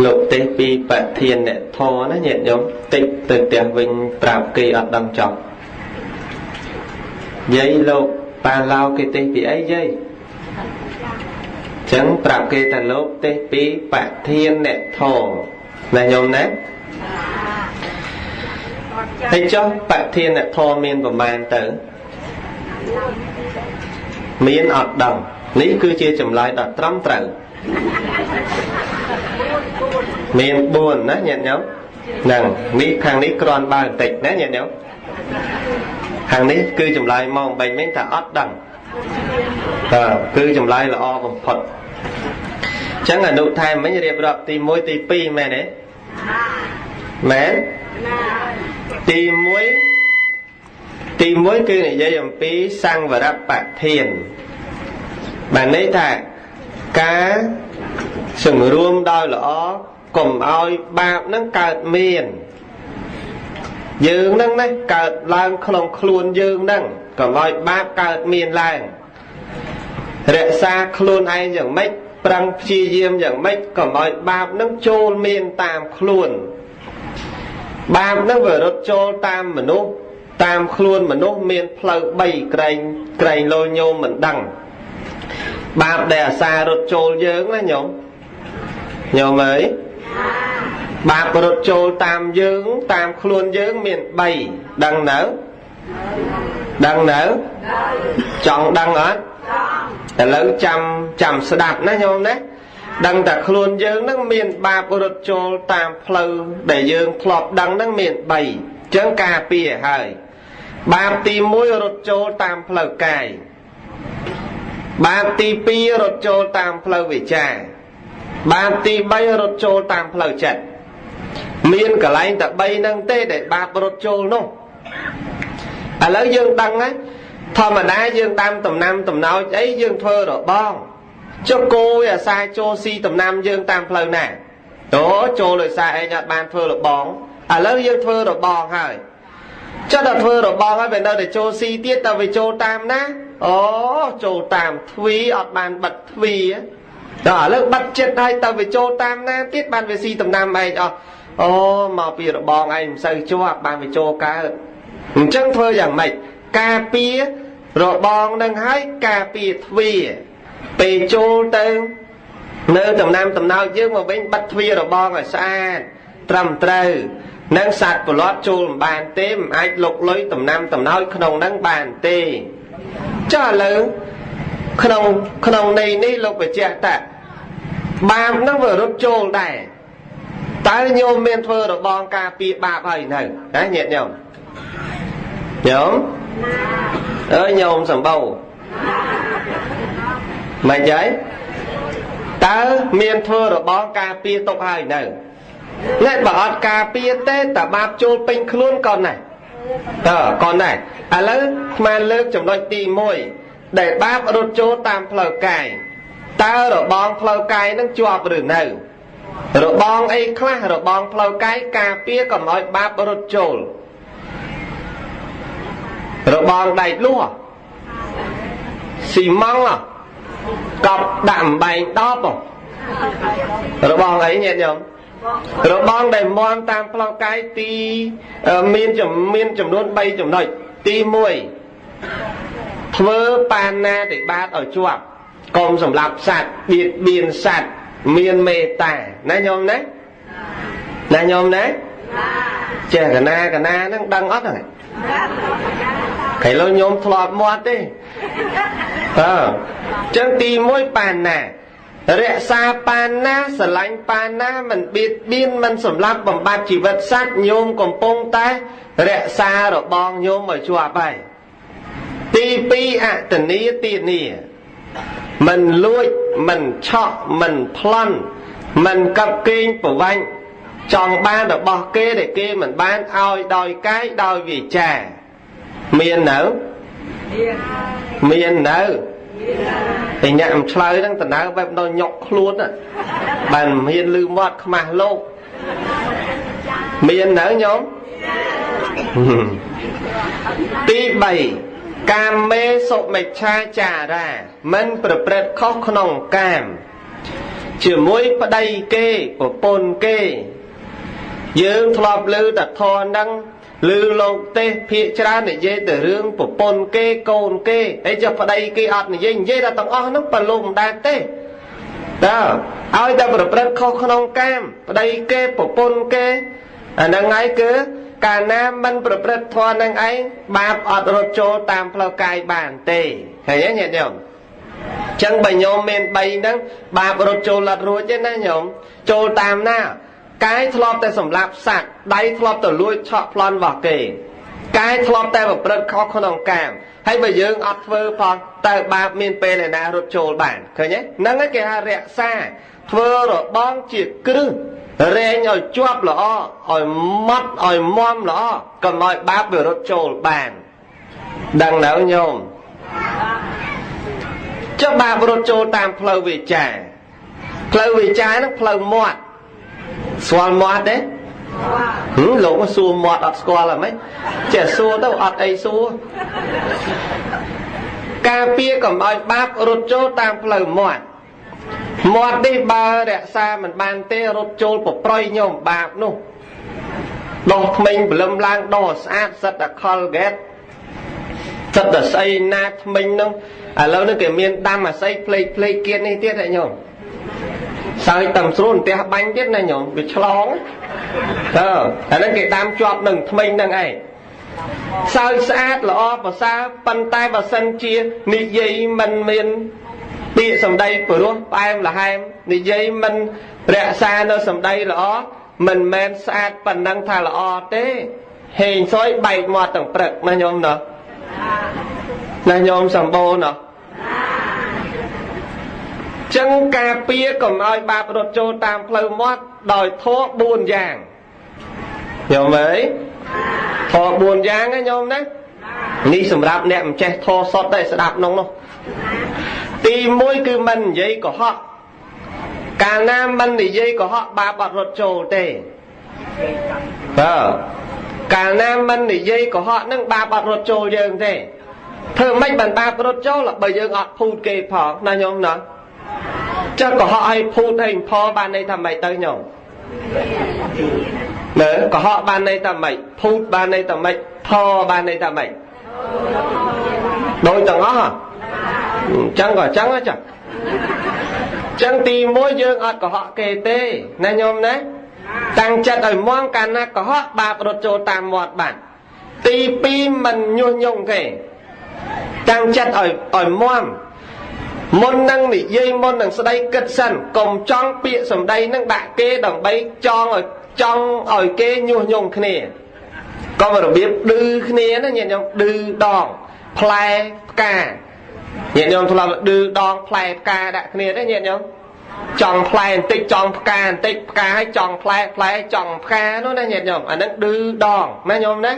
លោកទេសពីបធានអ្នកធម៌ណាញាតិញោមតិចទៅផ្ទះវិញប្រាប់គេអត់ដឹងចប់យាយលោកប៉ាឡៅគេទេសពីអីយាយចឹងប្រាប់គេថាលោកទេសពីបធានអ្នកធម៌ណាញោមណាហើយចុះបធានអ្នកធម៌មានប្រមាណទៅមានអត់ដឹងនេះគឺជាចម្លើយដ៏ត្រឹមត្រូវមាន4ណាញាតិញោមហ្នឹងនេះខាងនេះគ្រាន់បើបន្តិចណាញាតិញោមខាងនេះគឺចម្លើយមកបែបនេះថាអត់ដឹងគឺចម្លើយល្អបំផុតអញ្ចឹងអនុថែមវិញរៀបរាប់ទី1ទី2មែនទេមែនទី1គឺនិយាយអំពីសង្វរបធានបានន័យថាការសង្រួមដោយល្អកុំឲ្យបាបនឹងកើតមានយើងនឹងណាកើតឡើងក្នុងខ្លួនយើងនឹងកុំឲ្យបាបកើតមានឡើងរក្សាខ្លួនឯងយ៉ាងម៉េចប្រឹងព្យាយាមយ៉ាងម៉េចកុំឲ្យបាបនឹងចូលមានតាមខ្លួនបាបនឹងវារត់ចូលតាមមនុស្សតាមខ្លួនមនុស្សមានផ្លូវ3ក្រែងលោញោមមិនដឹងបាបដែលអាសារត់ចូលយើងណាញោមអើយបាបរត់ចូលតាមយើងតាមខ្លួនយើងមាន3ដឹងនៅចង់ដឹងអត់ឥឡូវចាំស្ដាប់ណាញោមណាដឹងតែខ្លួនយើងនឹងមានបាបរត់ចូលតាមផ្លូវដែលយើងធ្លាប់ដឹងនឹងមាន3អញ្ចឹងការពារហើយបាបទី1រត់ចូលតាមផ្លូវកាយបាបទី2រត់ចូលតាមផ្លូវវាចាបាបទី3រត់ចូលតាមផ្លូវចិត្តមានកន្លែងតែ3ហ្នឹងទេដែលបាបរត់ចូលនោះឥឡូវយើងដឹងណា thầm mà đá dương tam tầm năm tầm nói ấy dương thơ rồi bong cho cô là sai cho si tầm năm dương tam phơi nè đó cho lời sai ấy nhặt ban thơ rồi bong lớp dương thơ rồi bong hơi cho đợt thơ rồi bong hay về nơi để cho si tiết tao về cho tam ná cho tam thúy ọt ban bật thúy á đó lớp bắt chết hay tao về cho tam ná tiết ban về si tầm năm ấy mà vì rồi bong anh sao cho ban về cho cá chẳng thơ rằng mày cà pía rồi bong đang hái cà pía thúy bị cho tên nơi tầm năm tầm nào chứ mà bên bắt thúy rồi bong ở xa trầm trừ nâng sạch của lót chô bàn tê mà ai lục lối tầm năm tầm nói không nâng bàn tê cho lớn không này ní lục phải chạy tạ bà nó vừa rút chô này tới nhô men thơ rồi bong cà pía bà hơi này đấy nhẹ nhõm nhõm ơi nhôm sầm bầu mày cháy tới miền thơ rồi bong cà pía tục hơi này nè bảo cà pía tê ta bạp chô pin luôn con này con này lớn mà lớn trong đôi tì môi để bạp rút chô tam phở cài ta rồi bong phở cài nó chọp rồi này rồi bong ấy khá rồi bong phở cài cà pía còn nói bạp rút chô rồi bong đầy lúa xì măng à cọc đạm bánh đóp rồi bong ấy nhẹ nhõm rồi bong đầy mòn tam phao cái ti miên chấm đôn bay chấm nội ti mùi thưa pan na để bát ở chuột cùng sầm lạp sạt biệt biên sạt miên mê tả na nhôm đấy trẻ cả na nó đăng ớt rồi cái lô nhôm thọt mót đi chân ti môi pan nè rẽ xa pan na sờ lạnh pan na mình biết biên mình sầm lạp bằng bát chỉ vật sát nhôm còn pông tay rẽ xa rồi bong nhôm ở chùa vậy ti pi tình ní tiền nì mình lùi mình chọ mình plon mình cặp kinh của vanh chọn ban được bỏ kê để kê mình bán ao đòi cái đòi vì trà miền nở thì nhạm chơi đang tận áo bẹp đôi nhọc luôn á bàn miền lư mót mà lô miền nở nhóm tí bảy cam mê sộ mạch cha trả ra mình bật khóc nòng cam chỉ mũi vào đây kê của pôn kê dương thọp lư đặt thò năng lư lộc tê phía cha này dây từ rương của pôn kê cồn kê ấy cho vào đây kê ọt này dây là tầng nó bà lùm đa tê đó ai ta bật khóc nòng cam vào đây kê của pôn kê năng ấy cứ cả nam mình bật thò năng ấy bạp ọt rốt chô tam phao cài bàn tê thấy nhé nhộm chẳng bà nhôm men bay nắng bạp rốt chô lật ruột chứ ná nhộm chô tam na cái thọp tay sầm lạp sạc đáy thọp tay lùi chọ plon vào kề cái thọp tay vào bật khó không đồng cảm hay bây giờ ọt vơ phong tay bạp miền pê này na rốt chô bản thấy nhé nắng cái kia rẽ xa vơ rồi bong chỉ cứ rẽ nhồi chuột lõ ỏi mắt ỏi mom lõ cầm mọi bạp về rốt chô bản đằng nào nhôm cho bạp rốt chô tam phao về trà nó phao mót xoan mót đấy lỗ có xua mót ọt xoa là mấy trẻ xua đâu ọt ấy xua cà pia cầm mọi bạp rốt chô tam phao mót đi ba rẽ xa mình bàn tê rốt chô của proi nhôm bạp nô đọc mình lâm lang đỏ sát rất là Colgate rất là xây nát mình nông lâu nữa kiểu miền Nam mà xây play kia này tiết này nhôm sao tầm số một tia bánh tiết này nhôm bị chlóng nó cái đam chọp đừng mình đừng ấy sao sát là o và sao bàn tay và sân chia nị dây mình miền bị sầm đây vừa luôn em là hai em nị dây mình rẽ xa nơi sầm đây là o mình men sát phần năng thà là o thế hình soi bảy mọt tầng bậc mà nhôm nữa là nhôm sầm bô nữa chân cà pía còn ai bạp rốt chô tam phao mót đòi thô buồn giang nhôm ấy thô buồn giang ấy nhôm đấy នេះសម្រាប់អ្នកមិនចេះធោសតទេស្ដាប់នោះទី1គឺមិននិយាយកុហកកាលណាមិននិយាយកុហកបាបអត់រត់ចូលទេកាលណាមិននិយាយកុហកនឹងបាបអត់រត់ចូលយើងទេធ្វើម៉េចបានបាបរត់ចូលបើយើងអត់ភូតគេផងណាញោមណាចឹងកុហកឲ្យភូតឲ្យផលបានន័យថាម៉េចទៅញោមមើលកុហកបានន័យថាម៉េចភូតបានន័យថាម៉េចផលបានន័យថាម៉េចដូចទាំងអស់ចឹងក៏ចឹងចឹងទី1យើងអត់កុហកគេទេណាញោមណាតាំងចិត្តឲ្យមមកាលណាកុហកបាបរត់ចូលតាមមាត់បានទី2មិនញុះញង់គេតាំងចិត្តឲ្យមមមុននឹងនិយាយមុននឹងស្ដីគិតសិនកុំចង់ពាក្យសម្ដីនឹងដាក់គេដើម្បីចង់ឲ្យគេញុះញង់គ្នាក៏របៀបឌឺគ្នាណាញាតិញោមឌឺដងផ្លែផ្កាញាតិញោមធ្លាប់ឌឺដងផ្លែផ្កាដាក់គ្នាទេញាតិញោមចង់ផ្លែបន្តិចចង់ផ្កាបន្តិចផ្កាឲ្យចង់ផ្លែចង់ផ្កានោះណាញាតិញោមអានឹងឌឺដងណាញោមណា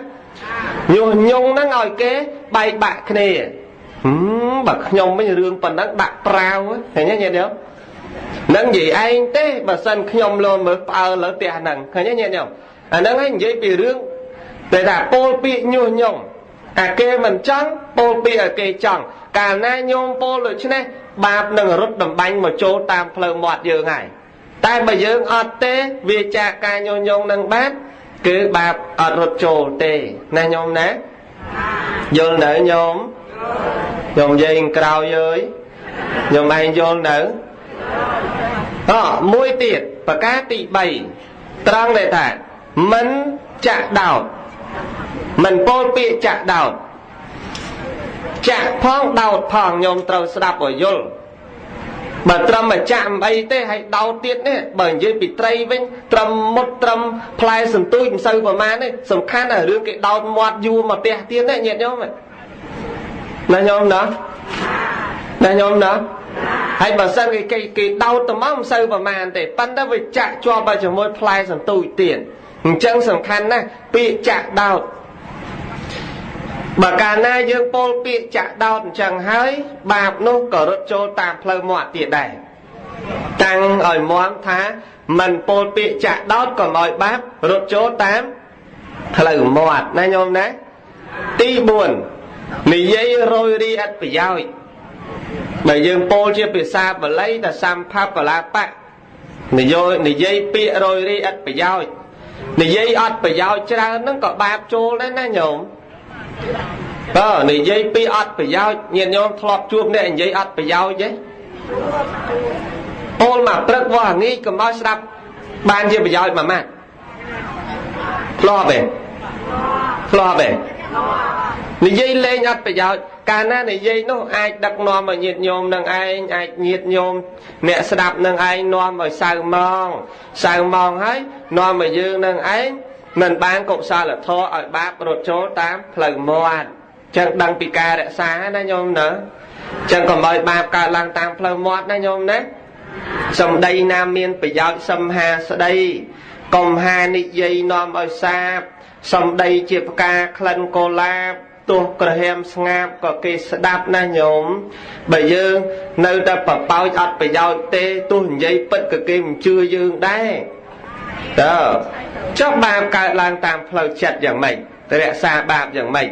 ញុះញង់ហ្នឹងឲ្យគេបែកបាក់គ្នាបើខ្ញុំវិញរឿងប៉ុណ្ណឹងដាក់ប្រាវឃើញទេញាតិញោមនឹងនិយាយឯងទេបើសិនខ្ញុំលោមើលផ្អើលលើផ្ទះហ្នឹងឃើញទេញាតិញោមអាហ្នឹងឯងនិយាយពីរឿងតែថាពោលពាក្យញុះញង់អាគេមិនចង់ពោលពាក្យឲ្យគេចង់កាលណាញោមពោលដូច្នេះបាបនឹងរត់ដំបាញ់មកចូលតាមផ្លូវមាត់យើងហើយតែបើយើងអត់ទេវាចាការញុះញង់នឹងបាបគឺបាបអត់រត់ចូលទេណាញោមណាយល់នៅញោមនិយាយក្រោយអើយញោមឯងយល់នៅមួយទៀតប្រការទី3ត្រង់ដែលថាមិនចាក់ដោតមិនពោលពាក្យចាក់ដោតចាក់ផងដោតផងញោមត្រូវស្ដាប់ឲ្យយល់បើត្រឹមមកចាក់អីទេឲ្យដោតទៀតនេះបើនិយាយពីត្រីវិញត្រឹមមុតត្រឹមផ្លែសន្ទូចមិនសូវប្រមាណទេសំខាន់តែរឿងគេដោតមាត់យួរមកផ្ទះទៀតណាញាតិញោមណាញោមណាញោមណាហើយបើសិនគេដោតទៅមកមិនសូវប្រមាណទេប៉ុន្តែវាចាក់ជាប់ទៅជាមួយផ្លែសន្ទូចទៀតអញ្ចឹងសំខាន់ណាស់ពាក្យចាក់ដោតបើកាលណាយើងពោលពាក្យចាក់ដោតអញ្ចឹងហើយបាបនោះក៏រត់ចូលតាមផ្លូវមាត់ទៀតដែរតាំងឲ្យមមថាមិនពោលពាក្យចាក់ដោតក៏ឲ្យបាបរត់ចូលតាមផ្លូវមាត់ណាញោមណាទី4និយាយរយរីឥតប្រយោជន៍បើយើងពោលជាភាសាបាលីថាសម្ភបលាបៈនិយាយពាក្យរយរីឥតប្រយោជន៍និយាយអត់ប្រយោជន៍ច្រើនហ្នឹងក៏បាបចូលដែរណាញោមនិយាយពីអត់ប្រយោជន៍ញាតិញោមធ្លាប់ជួបអ្នកនិយាយអត់ប្រយោជន៍ទេពោលមកព្រឹកវល់ងាយកុំឲ្យស្ដាប់បានជាប្រយោជន៍មួយម៉ាត់ធ្លាប់ទេនិយាយលេងអត់ប្រយោជន៍កាលណានិយាយនោះអាចដឹកនាំឲ្យញាតិញោមនឹងឯងអាចញាតិញោមអ្នកស្ដាប់នឹងឯងនាំឲ្យសៅម៉ងហើយនាំឲ្យយើងនឹងឯងមិនបានកុសលធម៌ឲ្យបាបរត់ចូលតាមផ្លូវមាត់ចឹងដឹងពីការរក្សាណាញោមណាចឹងកុំឲ្យបាបកើតឡើងតាមផ្លូវមាត់ណាញោមណាសំដីណាមានប្រយោជន៍សំហាស្ដីកុំហានិយាយនាំឲ្យសាបសំដីជាផ្កាក្លិនកូឡាបទោះក្រហមស្ងាបក៏គេស្ដាប់ណាញោមបើយើងនៅតែបបោចអត់ប្រយោជន៍ទេទោះនិយាយពិតក៏គេមិនជឿយើងដែរចុះបាបកើតឡើងតាមផ្លូវចិត្តយ៉ាងម៉េចទៅរក្សាបាបយ៉ាងម៉េច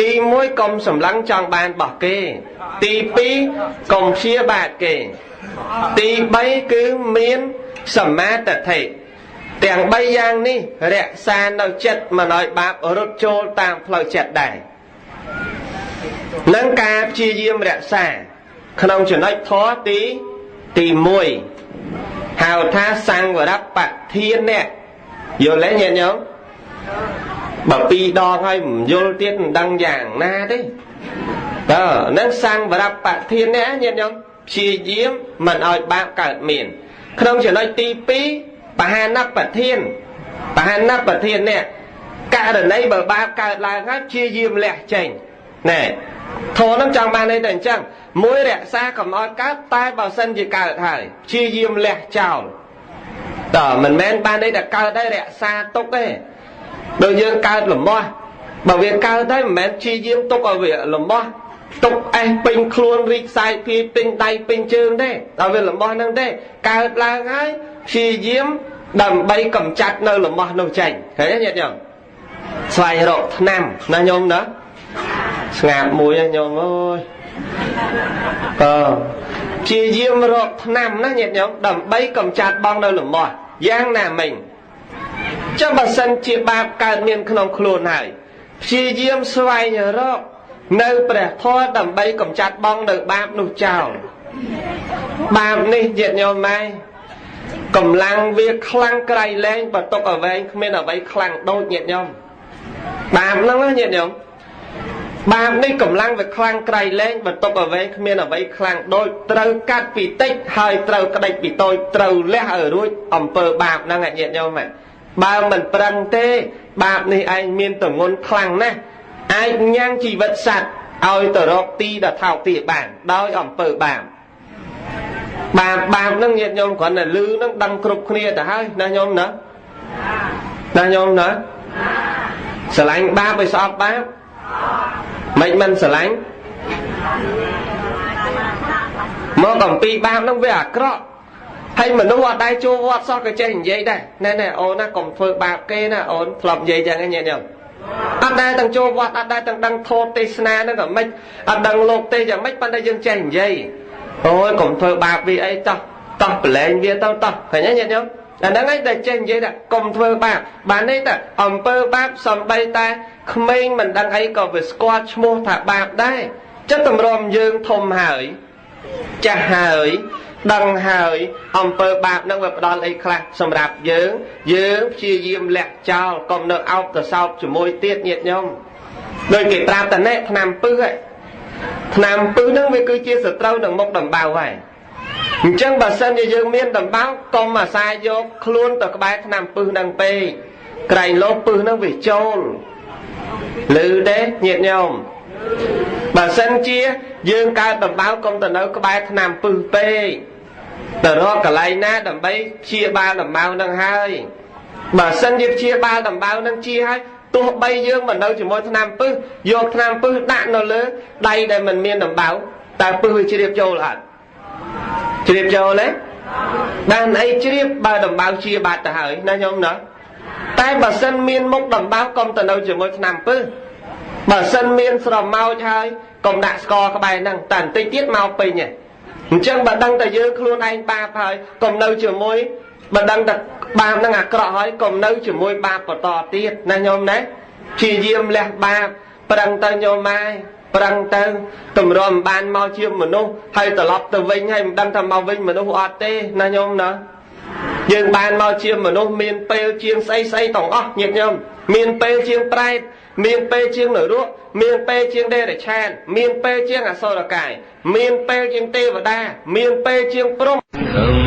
ទី1កុំសម្លឹងចង់បានរបស់គេទី2កុំព្យាបាទគេទី3គឺមានសមាទិដ្ឋិទាំង3យ៉ាងនេះរក្សានៅចិត្តមិនឲ្យបាបរត់ចូលតាមផ្លូវចិត្តដែរនឹងការព្យាយាមរក្សាក្នុងចំណុចធម៌ទី1ហៅថាសង្វរបធានៈយល់ទេញាតិញោមបើ2ដងហើយមិនយល់ទៀតមិនដឹងយ៉ាងណាទេនឹងសង្វរបធានៈញាតិញោមព្យាយាមមិនឲ្យបាបកើតមានក្នុងចំណុចទី2បហានបធាននេះករណីបើបាបកើតឡើងហើយព្យាយាមលះចេញណែធម៌នឹងចង់បានន័យតែអញ្ចឹងមួយរក្សាកុំឲ្យកើតតែបើសិនជាកើតហើយព្យាយាមលះចោលមិនមែនបានន័យតែកើតដែររក្សាទុកទេដូចយើងកើតលំមាស់ បើវាកើតទៅមិនមែនជាយាមទុកឲ្យវាលំបោះទុកអេសពេញខ្លួនរីកសាយភីពេញដៃពេញជើងទេដល់វាលំបោះហ្នឹងទេកើតឡើងហើយព្យាយាមដើម្បីកម្ចាត់នៅលំបោះនោះចេញឃើញទេញាតិញោមស្វែងរកថ្នាំណាញោមណាស្ងាត់មួយញោមអើយព្យាយាមរកថ្នាំណាញាតិញោមដើម្បីកម្ចាត់បងនៅលំបោះយ៉ាងណាមិញចាំបើសិនជាបាបកើតមានក្នុងខ្លួនហើយព្យាយាមស្វែងរកនៅព្រះធម៌ដើម្បីកម្ចាត់បងនៅបាបនោះចោលបាបនេះញាតិញោមម៉ែកម្លាំងវាខ្លាំងក្រៃលែងបើទុកឲ្យវែងគ្មានអ្វីខ្លាំងដូចញាតិញោមបាបហ្នឹងញាតិញោមបាបនេះកម្លាំងវាខ្លាំងក្រៃលែងបើទុកឲ្យវែងគ្មានអ្វីខ្លាំងដូចត្រូវកាត់ពីតិចហើយត្រូវក្តិចពីតូចត្រូវលះឲ្យរួចអំពើបាបហ្នឹងញាតិញោមបើមិនប្រឹងទេបាបនេះឯងមានទម្ងន់ខ្លាំងណាស់អាចញ៉ាំងជីវិតសត្វឲ្យទៅរកទីដែលថោកទាបបានដោយអំពើបាបហ្នឹងញាតិញោមគ្រាន់តែលឺហ្នឹងដឹងគ្រប់គ្នាទៅហើយណាញោមណាញោមណាស្រឡាញ់បាបឲ្យស្អប់បាបមិនមិនស្រឡាញ់មកអំពីបាបហ្នឹងវាអាក្រក់ហើយមនុស្សអត់ដែរចូលវត្តសោះក៏ចេះនិយាយដែរណែអូនណាកុំធ្វើបាបគេណាអូនធ្លាប់និយាយចឹងហ្នឹងញាតិញោមអត់ដែរទាំងចូលវត្តអត់ដែរទាំងដឹងធម៌ទេសនាហ្នឹងក៏មិនអត់ដឹងលោកទេយ៉ាងម៉េចប៉ុន្តែយើងចេះនិយាយអូយកុំធ្វើបាបវាអីតោះប្រឡែងវាទៅតោះឃើញទេញាតិញោមអាហ្នឹងឯងតែចេះនិយាយថាកុំធ្វើបាបបាននេះតែអំពើបាបសំបីតែក្មេងមិនដឹងអីក៏វាស្គាល់ឈ្មោះថាបាបដែរចិត្តតម្រាំយើងធំហើយចាស់ហើយដឹងហើយអំពើបាបហ្នឹងវាផ្ដល់អីខ្លះសម្រាប់យើងព្យាយាមលាក់ចោលកុំនៅអោបទៅសោបជាមួយទៀតញាតិញោមដោយគេប្រាប់តណែថ្នាំពឹសហ្នឹងវាគឺជាសត្រូវនឹងមុខដំបៅហើយអញ្ចឹងបើសិនជាយើងមានដំបៅកុំអាសាយកខ្លួនទៅក្បែរថ្នាំពឹសហ្នឹងពេកក្រែងលោពឹសហ្នឹងវាចូលឮទេញាតិញោមបើសិនជាយើងកើតដំបៅកុំទៅនៅក្បែរថ្នាំពឹសពេកទៅរកកន្លែងណាដើម្បីព្យាបាលដំបៅហ្នឹងហើយបើសិនជាព្យាបាលដំបៅហ្នឹងជាហើយទោះបីយើងមិននៅជាមួយថ្នាំពឹសយកថ្នាំពឹសដាក់នៅលើដៃដែលមិនមានដំបៅតើពឹសវាជ្រាបចូលអត់ជ្រាបចូលទេបានអីជ្រាបបើដំបៅជាបាត់ទៅហើយណាញោមណាតែបើសិនមានមុខដំបៅកុំទៅនៅជាមួយថ្នាំពឹសបើសិនមានស្រមោចហើយកុំដាក់ស្គរក្បែរហ្នឹងតែបន្តិចទៀតមកពេញហ៎អញ្ចឹងបើដឹងតែយើងខ្លួនឯងបាបហើយកុំនៅជាមួយបើដឹងតែបាបហ្នឹងអាក្រក់ហើយកុំនៅជាមួយបាបបន្តទៀតណាញោមណាព្យាយាមលះបាបប្រឹងទៅញោមម៉ែប្រឹងទៅតម្រាំបានមកជាមនុស្សហើយត្រឡប់ទៅវិញហើយមិនដឹងថាមកវិញមនុស្សអត់ទេណាញោមណាយើងបានមកជាមនុស្សមានពេលជាងស្អីទាំងអស់ញាតិញោមមានពេលជាងប្រែតមានពេលជាងនរកមានពេលជាងដេរឆានមានពេលជាងអសុរកាយមានពេលជាងទេវតាមានពេលជាងព្រហ្ម